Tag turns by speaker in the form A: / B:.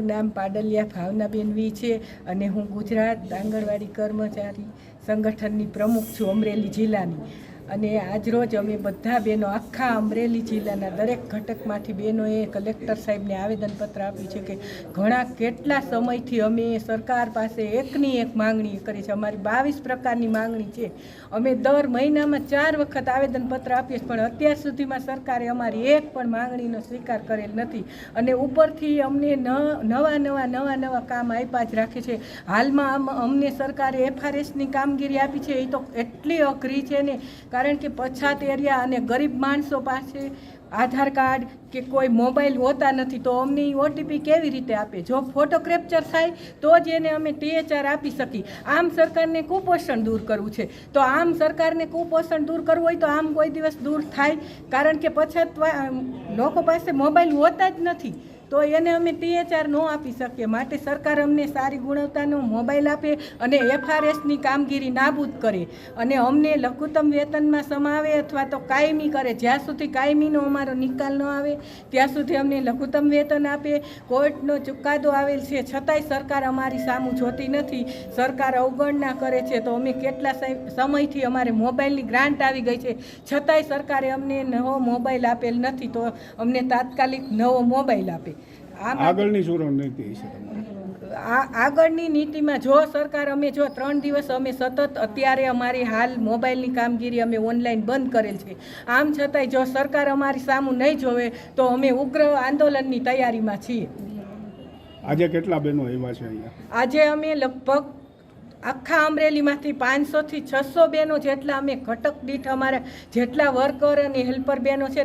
A: નામ પાડલિયા ભાવનાબેન વી છે અને હું ગુજરાત આંગણવાડી કર્મચારી સંગઠનની પ્રમુખ છું અમરેલી જિલ્લાની. અને આજરોજ અમે બધા બહેનો આખા અમરેલી જિલ્લાના દરેક ઘટકમાંથી બહેનોએ કલેક્ટર સાહેબને આવેદનપત્ર આપ્યું છે કે ઘણા કેટલા સમયથી અમે સરકાર પાસે એકની એક માંગણી કરી છે. અમારી 22 પ્રકારની માંગણી છે. અમે દર મહિનામાં 4 વખત આવેદનપત્ર આપીએ છીએ, પણ અત્યાર સુધીમાં સરકારે અમારી એક પણ માંગણીનો સ્વીકાર કરેલ નથી અને ઉપરથી અમને નવા કામ આપ્યા જ રાખે છે. હાલમાં અમને સરકારે FRSની કામગીરી આપી છે, એ તો એટલી અઘરી છે ને, કારણ કે પછાત એરિયા અને ગરીબ માણસો પાસે આધાર કાર્ડ કે કોઈ મોબાઈલ હોતા નથી, તો અમને OTP કેવી રીતે આપે? જો ફોટો કેપ્ચર થાય તો જ એને અમે THR આપી શકીએ. આમ સરકારને કુપોષણ દૂર કરવું છે, તો આમ સરકારને કુપોષણ દૂર કરવું હોય તો આમ કોઈ દિવસ દૂર થાય, કારણ કે પછાત લોકો પાસે મોબાઈલ હોતા જ નથી, તો એને અમે THR ન આપી શકીએ. માટે સરકાર અમને સારી ગુણવત્તાનો મોબાઈલ આપે અને FRSની કામગીરી નાબૂદ કરે અને અમને લઘુત્તમ વેતનમાં સમાવે અથવા તો કાયમી કરે. જ્યાં સુધી કાયમીનો અમારો નિકાલ ન આવે ત્યાં સુધી અમને લઘુત્તમ વેતન આપે. કોર્ટનો ચુકાદો આવેલ છે, છતાંય સરકાર અમારી સામું જોતી નથી. સરકાર અવગણના કરે છે. તો અમે કેટલા સમયથી અમારે મોબાઈલની ગ્રાન્ટ આવી ગઈ છે, છતાંય સરકારે અમને નવો મોબાઈલ આપેલ નથી, તો અમને તાત્કાલિક નવો મોબાઈલ આપે.
B: આગળની શું રણનીતિ છે?
A: આગળની નીતિમાં જો સરકાર અમે જો 3 દિવસ અમે સતત અત્યારે અમારી હાલ મોબાઈલની કામગીરી અમે ઓનલાઈન બંધ કરેલ છે. આમ છતાંય જો સરકાર અમારી સામું નહીં જોવે તો અમે ઉગ્ર આંદોલનની તૈયારીમાં છીએ.
B: આજે કેટલા બહેનો આવ્યા છે અહીંયા?
A: આજે અમે લગભગ આખા અમરેલીમાંથી 500 થી 600 બહેનો જેટલા અમે ઘટક દીઠ અમારા જેટલા વર્કર અને હેલ્પર બહેનો છે